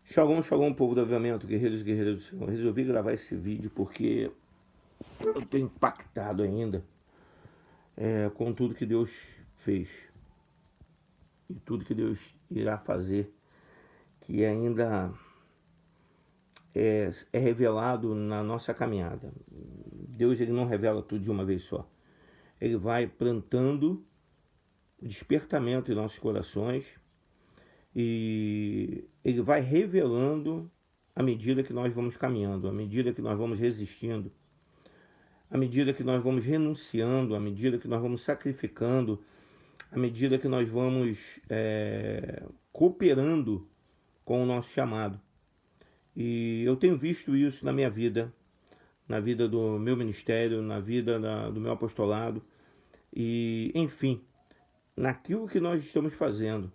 Shalom, shalom, povo do Avivamento, guerreiros e guerreiras do Senhor. Resolvi gravar esse vídeo porque eu estou impactado ainda com tudo que Deus fez e tudo que Deus irá fazer, que ainda é revelado na nossa caminhada. Deus, ele não revela tudo de uma vez só. Ele vai plantando o despertamento em nossos corações e ele vai revelando à medida que nós vamos caminhando, à medida que nós vamos resistindo, à medida que nós vamos renunciando, à medida que nós vamos sacrificando, à medida que nós vamos cooperando com o nosso chamado. E eu tenho visto isso na minha vida, na vida do meu ministério, na vida do meu apostolado, e enfim, naquilo que nós estamos fazendo,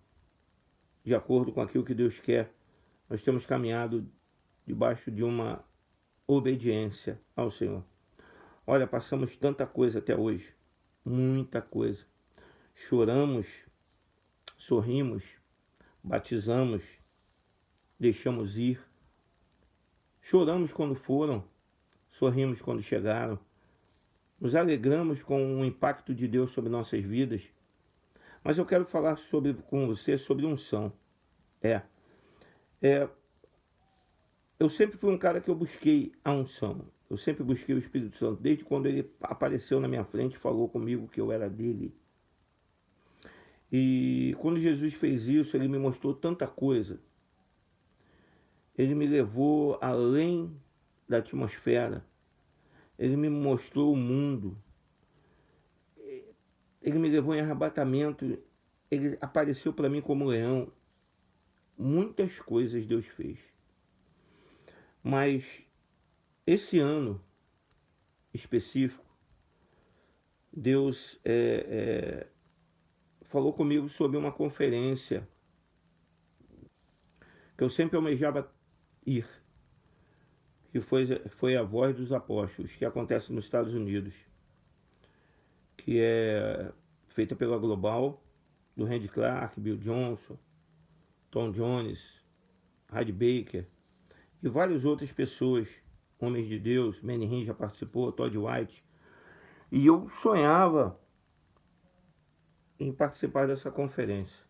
de acordo com aquilo que Deus quer, nós temos caminhado debaixo de uma obediência ao Senhor. Olha, passamos tanta coisa até hoje, muita coisa. Choramos, sorrimos, batizamos, deixamos ir. Choramos quando foram, sorrimos quando chegaram. Nos alegramos com o impacto de Deus sobre nossas vidas. Mas eu quero falar com você sobre unção. Eu sempre fui um cara que eu busquei a unção. Eu sempre busquei o Espírito Santo, desde quando ele apareceu na minha frente e falou comigo que eu era dele. E quando Jesus fez isso, ele me mostrou tanta coisa. Ele me levou além da atmosfera. Ele me mostrou o mundo. Ele me levou em arrebatamento. Ele apareceu para mim como leão. Muitas coisas Deus fez. Mas esse ano específico, Deus falou comigo sobre uma conferência que eu sempre almejava ir, que foi a Voz dos Apóstolos, que acontece nos Estados Unidos, que é feita pela Global, do Randy Clark, Bill Johnson, Tom Jones, Heidi Baker e várias outras pessoas, homens de Deus. Manny Hinn já participou, Todd White. E eu sonhava em participar dessa conferência.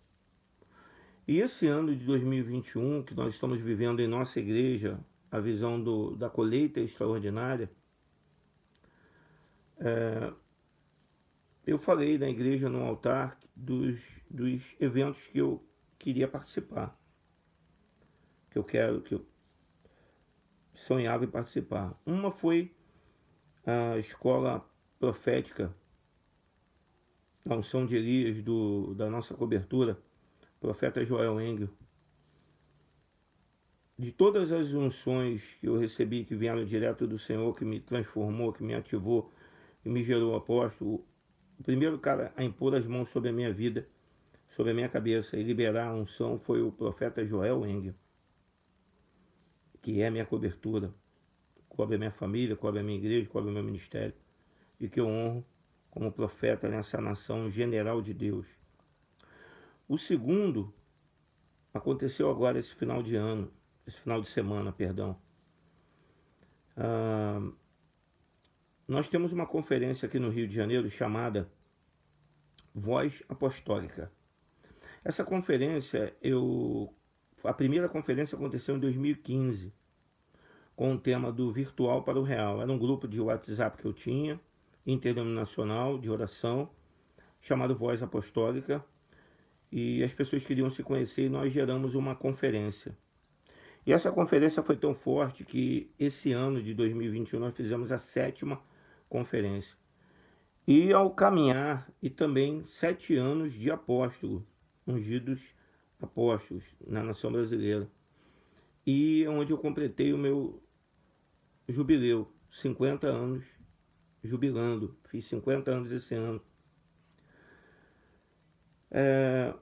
E esse ano de 2021, que nós estamos vivendo em nossa igreja, a visão da colheita extraordinária, eu falei na igreja, no altar, dos eventos que eu queria participar, que eu sonhava em participar. Uma foi a escola profética, a unção de Elias, da nossa cobertura, profeta Joel Engel. De todas as unções que eu recebi, que vieram direto do Senhor, que me transformou, que me ativou, que me gerou apóstolo, o primeiro cara a impor as mãos sobre a minha vida, sobre a minha cabeça e liberar a unção foi o profeta Joel Engel, que é a minha cobertura, cobre a minha família, cobre a minha igreja, cobre o meu ministério, e que eu honro como profeta nessa nação general de Deus. O segundo aconteceu agora esse final de semana. Nós temos uma conferência aqui no Rio de Janeiro chamada Voz Apostólica. Essa conferência, a primeira conferência aconteceu em 2015, com o tema do virtual para o real. Era um grupo de WhatsApp que eu tinha, interdenominacional, de oração, chamado Voz Apostólica, e as pessoas queriam se conhecer e nós geramos uma conferência. E essa conferência foi tão forte que esse ano de 2021 nós fizemos a 7ª conferência. E ao caminhar, e também 7 anos de apóstolo, ungidos apóstolos na nação brasileira. E onde eu completei o meu jubileu, 50 anos jubilando, fiz 50 anos esse ano.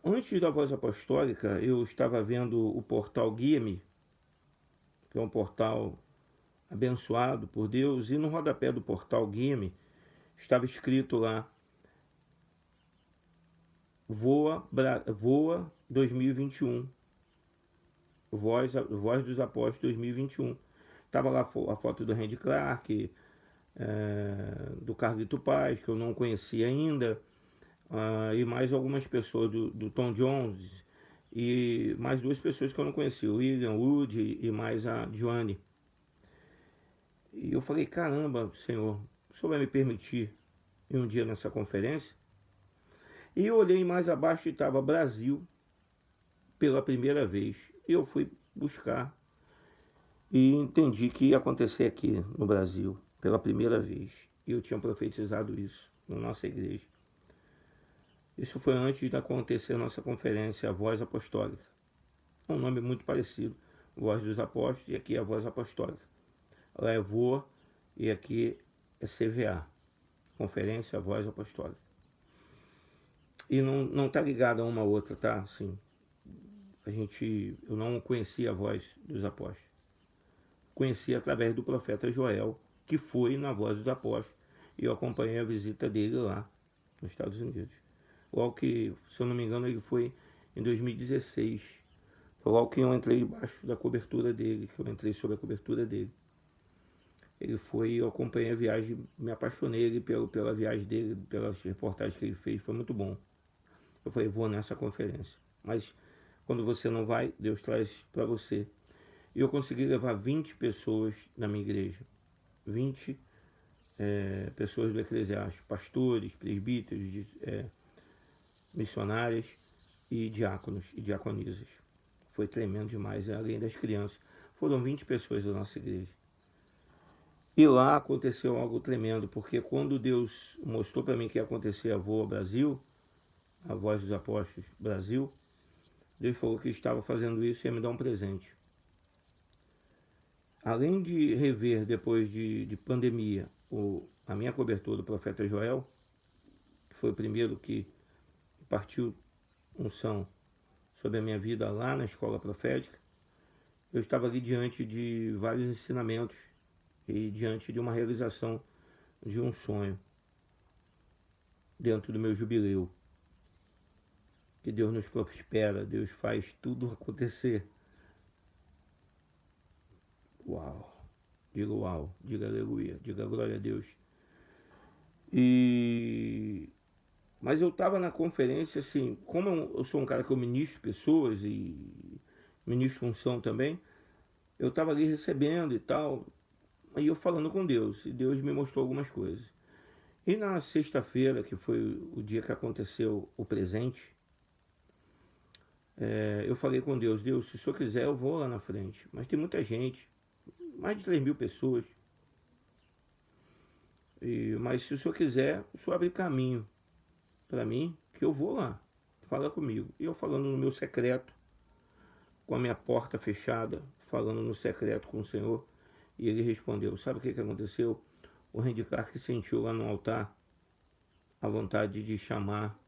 Antes da Voz Apostólica, eu estava vendo o portal Guia-me, que é um portal abençoado por Deus, e no rodapé do portal Guia-me estava escrito lá: Voa 2021. Voz dos Apóstolos 2021. Estava lá a foto do Randy Clark, do Carlito Paz, que eu não conhecia ainda, e mais algumas pessoas do Tom Jones, e mais duas pessoas que eu não conhecia, o William Wood e mais a Joanne. E eu falei, caramba, Senhor, o Senhor vai me permitir ir um dia nessa conferência? E eu olhei mais abaixo e estava Brasil pela primeira vez. E eu fui buscar e entendi que ia acontecer aqui no Brasil pela primeira vez. E eu tinha profetizado isso na nossa igreja. Isso foi antes de acontecer a nossa conferência, a Voz Apostólica. É um nome muito parecido, Voz dos Apóstolos, e aqui é a Voz Apostólica. Lá é VOA e aqui é CVA, Conferência Voz Apostólica. E não tá ligado a uma outra, tá? Assim, eu não conhecia a Voz dos Apóstolos. Conheci através do profeta Joel, que foi na Voz dos Apóstolos, e eu acompanhei a visita dele lá nos Estados Unidos. Logo que, se eu não me engano, ele foi em 2016. Foi logo que eu entrei embaixo da cobertura dele, que eu entrei sob a cobertura dele. Ele foi, eu acompanhei a viagem, me apaixonei pela viagem dele, pelas reportagens que ele fez, foi muito bom. Eu falei, vou nessa conferência. Mas quando você não vai, Deus traz para você. E eu consegui levar 20 pessoas na minha igreja. 20 pessoas do eclesiástico, pastores, presbíteros, missionárias e diáconos e diaconisas. Foi tremendo demais, além das crianças. Foram 20 pessoas da nossa igreja. E lá aconteceu algo tremendo, porque quando Deus mostrou para mim que ia acontecer a VOA Brasil, a Voz dos Apóstolos Brasil, Deus falou que estava fazendo isso e ia me dar um presente. Além de rever, depois de pandemia, a minha cobertura do profeta Joel, que foi o primeiro que partiu unção sobre a minha vida lá na escola profética, eu estava ali diante de vários ensinamentos e diante de uma realização de um sonho dentro do meu jubileu. Que Deus nos prospera, Deus faz tudo acontecer. Uau! Diga uau, diga aleluia, diga glória a Deus. Mas eu estava na conferência, assim, como eu sou um cara que eu ministro pessoas e ministro unção também, eu estava ali recebendo e tal, aí eu falando com Deus, e Deus me mostrou algumas coisas. E na sexta-feira, que foi o dia que aconteceu o presente, eu falei com Deus, Deus, se o Senhor quiser eu vou lá na frente, mas tem muita gente, mais de 3.000 pessoas, mas se o Senhor quiser, o Senhor abre caminho para mim, que eu vou lá, fala comigo. E eu falando no meu secreto, com a minha porta fechada, falando no secreto com o Senhor, e ele respondeu, sabe o que aconteceu? O Randy Clark sentiu lá no altar a vontade de chamar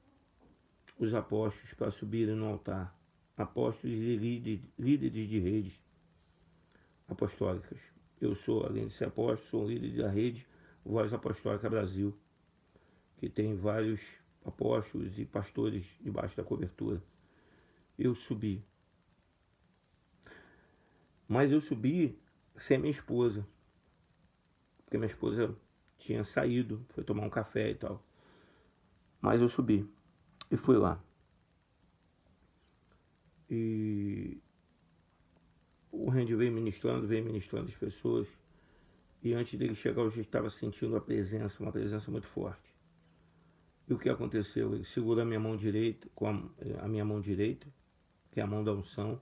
os apóstolos para subirem no altar, apóstolos e líderes de redes apostólicas. Eu sou, além de ser apóstolo, sou líder da rede Voz Apostólica Brasil, que tem vários apóstolos e pastores debaixo da cobertura. Eu subi. Mas eu subi sem minha esposa, porque minha esposa tinha saído, foi tomar um café e tal. Mas eu subi e fui lá. E o Randy veio ministrando as pessoas. E antes dele chegar, eu já estava sentindo uma presença muito forte. E o que aconteceu? Ele segurou a minha mão direita, com a minha mão direita, que é a mão da unção.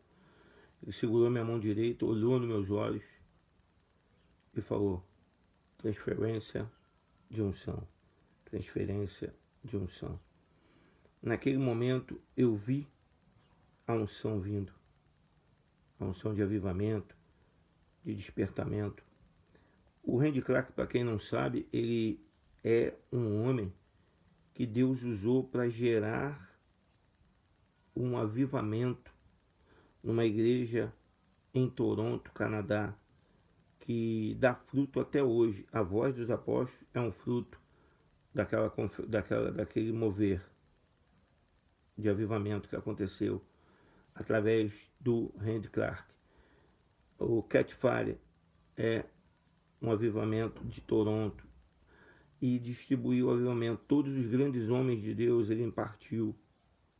Ele segurou a minha mão direita, olhou nos meus olhos e falou, transferência de unção, transferência de unção. Naquele momento, eu vi a unção vindo, a unção de avivamento, de despertamento. O Randy Clark, para quem não sabe, ele é um homem que Deus usou para gerar um avivamento numa igreja em Toronto, Canadá, que dá fruto até hoje. A Voz dos Apóstolos é um fruto daquele mover de avivamento que aconteceu através do Randy Clark. O Cat Fire é um avivamento de Toronto e distribuiu o avivamento. Todos os grandes homens de Deus ele impartiu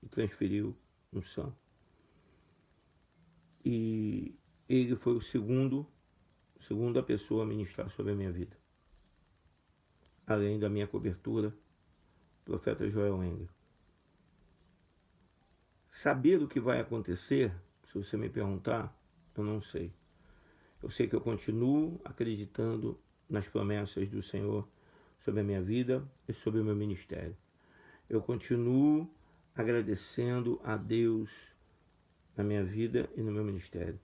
e transferiu unção. E ele foi segunda pessoa a ministrar sobre a minha vida. Além da minha cobertura, o profeta Joel Engel. Saber o que vai acontecer, se você me perguntar, eu não sei. Eu sei que eu continuo acreditando nas promessas do Senhor sobre a minha vida e sobre o meu ministério. Eu continuo agradecendo a Deus na minha vida e no meu ministério.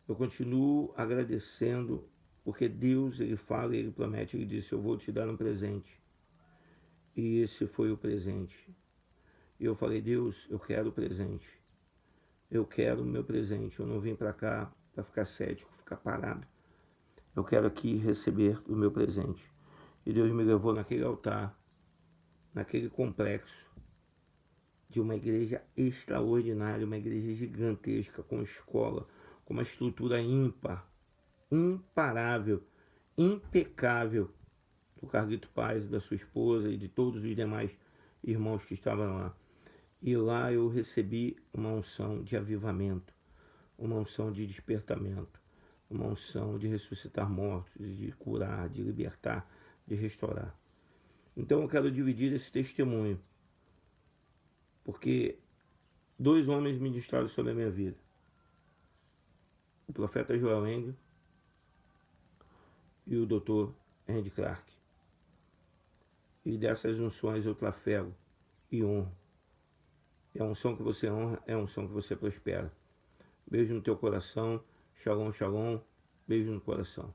Eu continuo agradecendo porque Deus, ele fala, ele promete, ele disse, eu vou te dar um presente. E esse foi o presente. E eu falei, Deus, eu quero o presente. Eu quero o meu presente. Eu não vim para cá para ficar cético, ficar parado. Eu quero aqui receber o meu presente. E Deus me levou naquele altar, naquele complexo de uma igreja extraordinária, uma igreja gigantesca, com escola, com uma estrutura ímpar, imparável, impecável, do Carlito Paz, da sua esposa e de todos os demais irmãos que estavam lá. E lá eu recebi uma unção de avivamento, uma unção de despertamento, uma unção de ressuscitar mortos, de curar, de libertar, de restaurar. Então eu quero dividir esse testemunho, porque 2 homens ministraram sobre a minha vida. O profeta Joel Engel e o Dr. Randy Clark. E dessas unções eu trafego e honro. É a unção que você honra, é a unção que você prospera. Beijo no teu coração, shalom, shalom, beijo no coração.